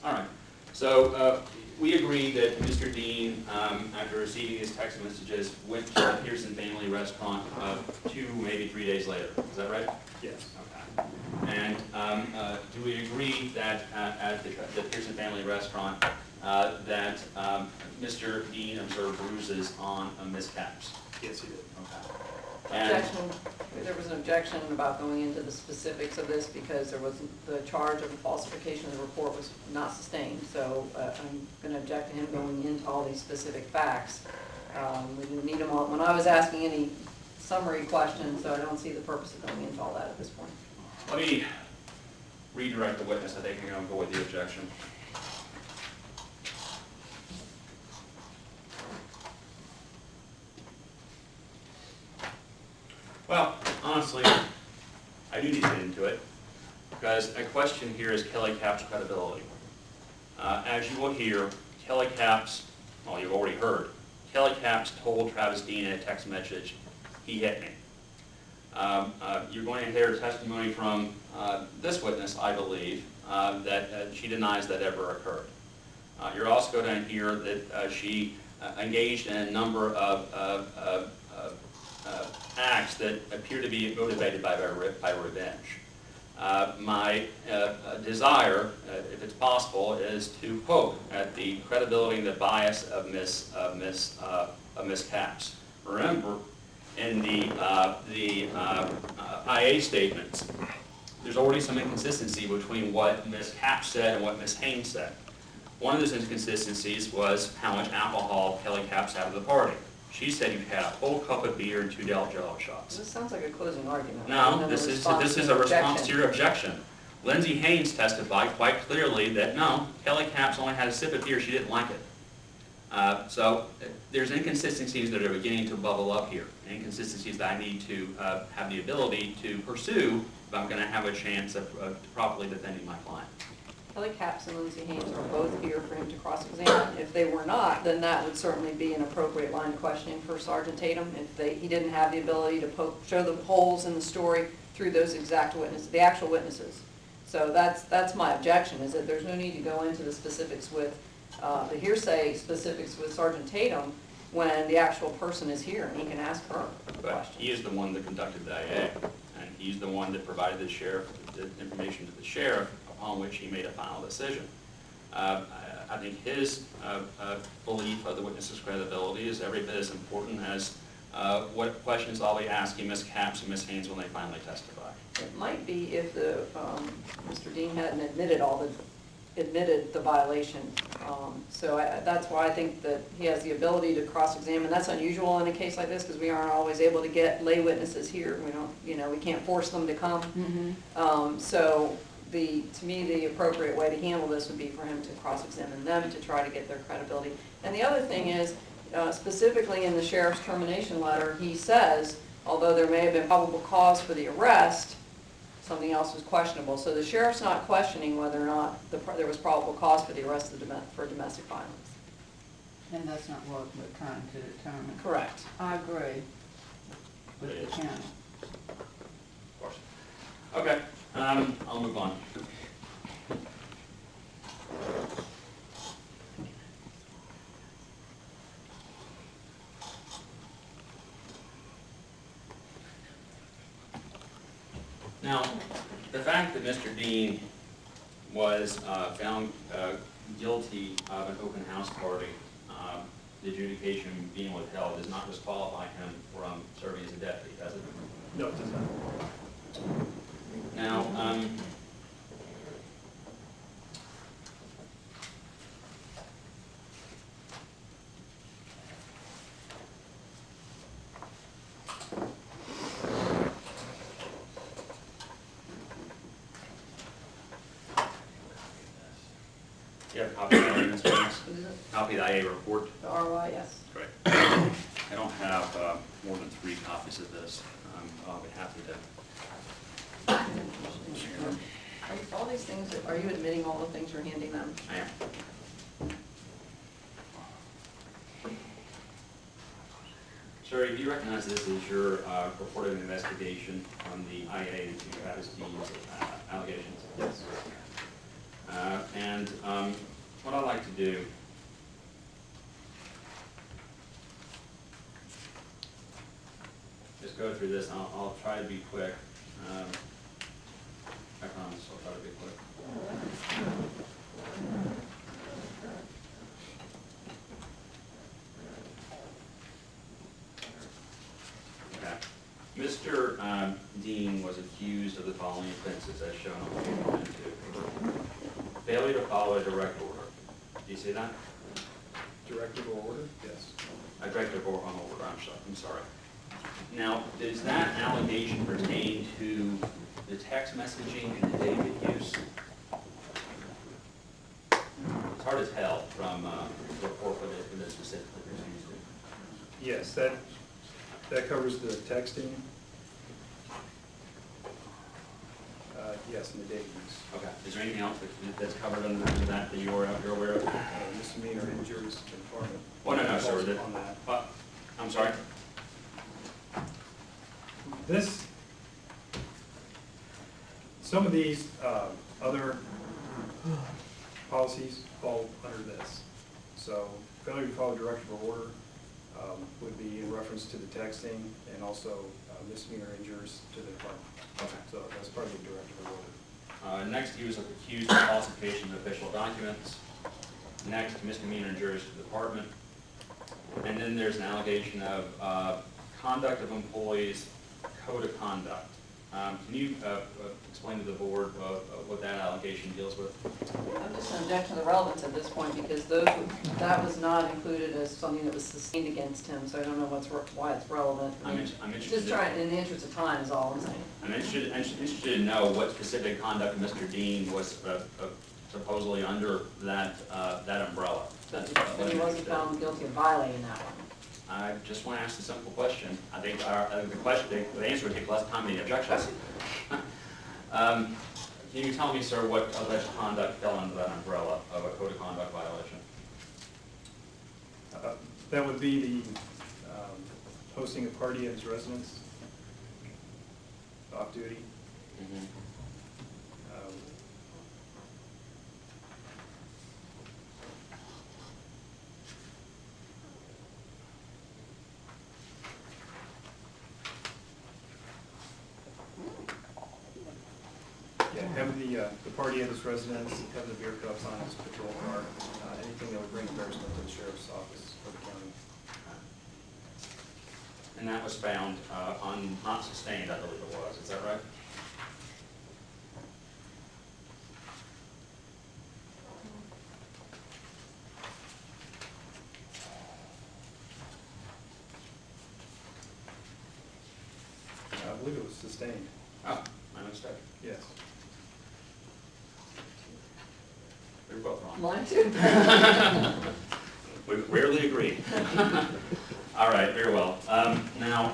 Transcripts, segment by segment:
All right. So we agreed that Mr. Deane, after receiving his text messages, went to the Pearson family restaurant 2, maybe 3 days later. Is that right? Yes. Okay. And do we agree that at the Pearson family restaurant that Mr. Deane observed bruises on Ms. Capps? Yes, he did. Okay. Objection. There was an objection about going into the specifics of this because there was the charge of the falsification of the report was not sustained. So I'm going to object to him going into all these specific facts. We didn't need them all. When I was asking any summary questions, so I don't see the purpose of going into all that at this point. Let me redirect the witness. I think I'm going to go with the objection. Well, honestly, I do need to get into it because a question here is Kelly Capps' credibility. As you will hear, Kelly Capps, well, you've already heard, Kelly Capps told Travis Deane in a text message, "He hit me." You're going to hear testimony from this witness, I believe, that she denies that ever occurred. You're also going to hear that she engaged in a number of acts that appear to be motivated by revenge. My desire, if it's possible, is to poke at the credibility and the bias of Miss Capps. Remember, in the IA statements, there's already some inconsistency between what Ms. Capps said and what Ms. Haynes said. One of those inconsistencies was how much alcohol Kelly Capps had at the party. She said you had a whole cup of beer and 2 Jello shots. This sounds like a closing argument. No, this is a response to your objection. Lindsay Haynes testified quite clearly that no, Kelly Capps only had a sip of beer, she didn't like it. So there's inconsistencies that are beginning to bubble up here, inconsistencies that I need to have the ability to pursue if I'm going to have a chance of properly defending my client. Kelly Capps and Lindsay Haynes are both here for him to cross-examine. If they were not, then that would certainly be an appropriate line of questioning for Sergeant Tatum. If he didn't have the ability to show the holes in the story through those exact witnesses, the actual witnesses. So that's my objection, is that there's no need to go into the specifics with the hearsay specifics with Sergeant Tatum when the actual person is here and he can ask her questions. He is the one that conducted the IA, and he's the one that provided the sheriff the information to the sheriff upon which he made a final decision. I think his belief of the witness's credibility is every bit as important as what questions I'll be asking Ms. Capps and Ms. Haynes when they finally testify. It might be if Mr. Deane hadn't admitted the violation. So that's why I think that he has the ability to cross-examine. That's unusual in a case like this because we aren't always able to get lay witnesses here. We don't, we can't force them to come. Mm-hmm. So to me, the appropriate way to handle this would be for him to cross-examine them to try to get their credibility. And the other thing is, specifically in the sheriff's termination letter, he says, although there may have been probable cause for the arrest, something else was questionable. So the sheriff's not questioning whether or not there was probable cause for the arrest for domestic violence. And that's not what we're trying to determine. Correct. I agree with the county. Of course. Okay, I'll move on. Now, the fact that Mr. Deane was found guilty of an open house party, the adjudication being withheld, does not disqualify him from serving as a deputy, does it? No, it does not. Now, do you have a copy of the IA, Mr. Banks? Copy of the IA report? The RY, yes. Great. I don't have more than 3 copies of this. I'll be happy to. All these things, are you admitting all the things you're handing them? I am. Sir, do you recognize this as your report of investigation on the IA into Travis Deane's allegations? Yes. And And what I like to do is go through this. I'll try to be quick. I promise I'll try to be quick. Okay. Mr. Deane was accused of the following offenses as shown on page 1 and 2. Failure to follow a direct order. Do you see that? Directive or order? Yes. A directive or on order, I'm sorry. Now, does that allegation pertain to the text messaging and the data use? It's hard to tell from the report what it specifically pertains to. Yes, that covers the texting. Yes, and the data use. Okay. Is there anything else that's covered under that that you're aware of? Misdemeanor injuries to department. Oh, no, sir. On that. I'm sorry? Some of these other policies fall under this. So failure to follow directive or order would be in reference to the texting and also misdemeanor injuries to the department. Okay. So that's part of the directive or order. Next, he was accused of falsification of official documents. Next, misdemeanor injuries to the department. And then there's an allegation of conduct of employees, code of conduct. Can you explain to the board what that allegation deals with? I'm just going to object to the relevance at this point because that was not included as something that was sustained against him, so I don't know why it's relevant. I'm interested. Just trying, in the interest of time is all I'm saying. I'm interested to know what specific conduct of Mr. Deane was supposedly under that umbrella. But he wasn't found guilty of violating that one. I just want to ask a simple question. I think the answer would take less time than the objections. Can you tell me, sir, what alleged conduct fell under that umbrella of a code of conduct violation? That would be the hosting a party at his residence, off duty. Yeah, having the party at his residence, having the beer cups on his patrol car, anything that would bring embarrassment to the sheriff's office or the county. And that was found not sustained, I believe it was. Is that right? I believe it was sustained. Oh, my mistake. Yes. We were both wrong. Mine too. We rarely agree. All right, very well. Now,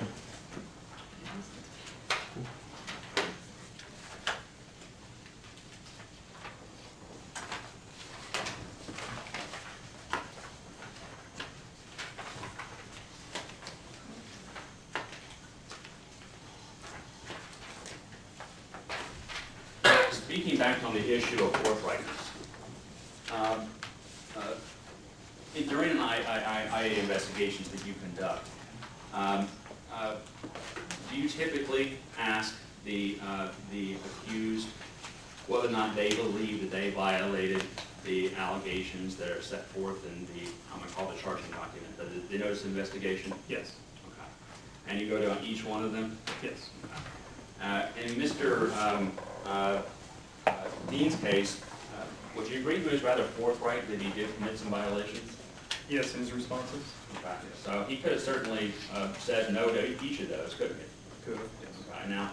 speaking back on the issue of forthrightness, during IA investigations that you conduct, do you typically ask the accused whether or not they believe that they violated the allegations that are set forth in the, I'm going to call it the charging document, the notice of investigation? Yes. Okay. And you go to each one of them? Yes. In Mr. Deane's case, would you agree he was rather forthright that he did commit some violations? Yes, in his responses? Okay. So he could have certainly said no to each of those, couldn't he? Could have, yes. Okay. Now,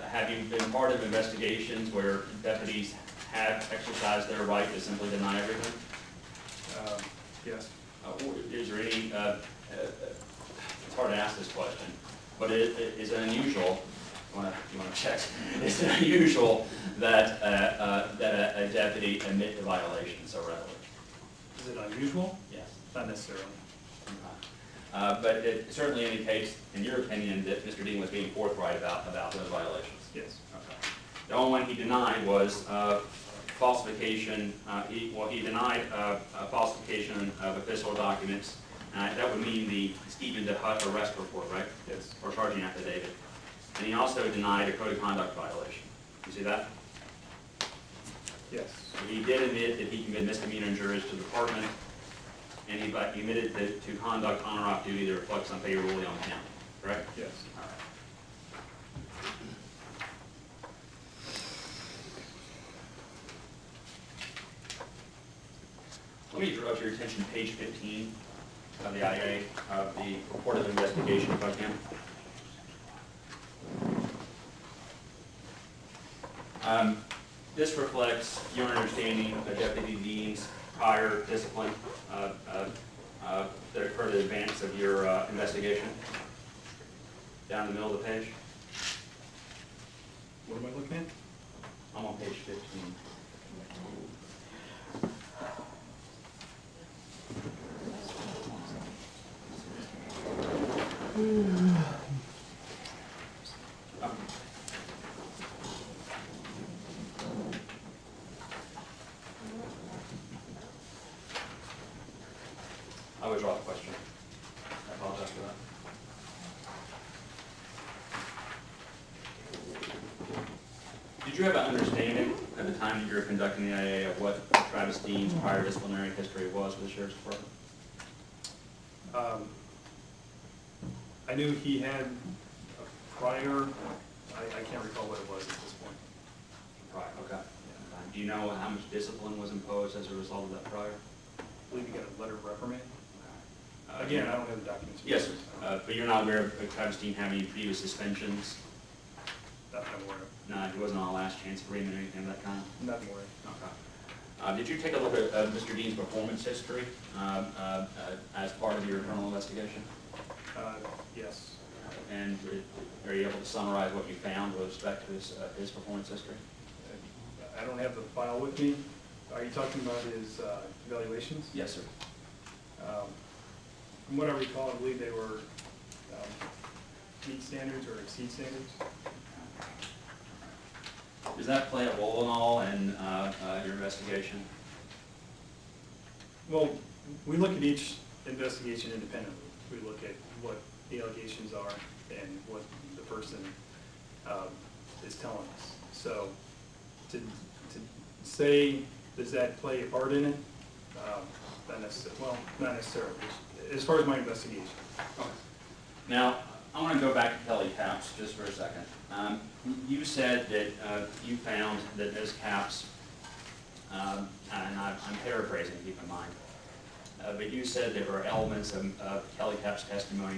have you been part of investigations where deputies have exercised their right to simply deny everything? Yes. Is there any, it's hard to ask this question, but is it unusual, you want to check, is it unusual that a deputy admit to violations so readily? Is it unusual? Yes. Not necessarily. But it certainly indicates, in your opinion, that Mr. Deane was being forthright about those violations. Yes. Okay. The only one he denied was falsification, he denied falsification of official documents. That would mean the Stephen DeHutt arrest report, right? Yes. Or charging affidavit. And he also denied a code of conduct violation. You see that? Yes. He did admit that he committed misdemeanor injuries to the department, and he admitted to conduct on or off duty that reflects unfavorably on the county, correct? Yes. All right. Let me draw your attention to page 15 of the IA, of the report of investigation, if I can. This reflects your understanding of Deputy Deane's prior discipline that occurred in advance of your investigation. Down in the middle of the page. What am I looking at? I'm on page 15. I withdraw the question. I apologize for that. Did you have an understanding at the time that you were conducting the IA of what Travis Deane's prior disciplinary history was with the Sheriff's Department? I knew he had a prior, I can't recall what it was at this point. Prior, okay. Do you know how much discipline was imposed as a result of that prior? I believe he got a letter of reprimand. Okay. Again, I don't have the documents. Yes, sir. But you're not aware of Travis Deane having any previous suspensions? Not that I'm aware of. No, he wasn't on a last chance agreement or anything of that kind? Not aware of. Okay. Did you take a look at Mr. Deane's performance history as part of your criminal investigation? Yes. And are you able to summarize what you found with respect to his performance history? I don't have the file with me. Are you talking about his evaluations? Yes, sir. From what I recall, I believe they were meet standards or exceed standards. Does that play a role in all in your investigation? Well, we look at each investigation independently. We look at what the allegations are and what the person is telling us. So to say, does that play a part in it? Not necessarily. Well, not necessarily. As far as my investigation. Okay. Now, I want to go back to Kelly Capps just for a second. You said that you found that Ms. Capps, and I'm paraphrasing, keep in mind, but you said there were elements of Kelly Capps' testimony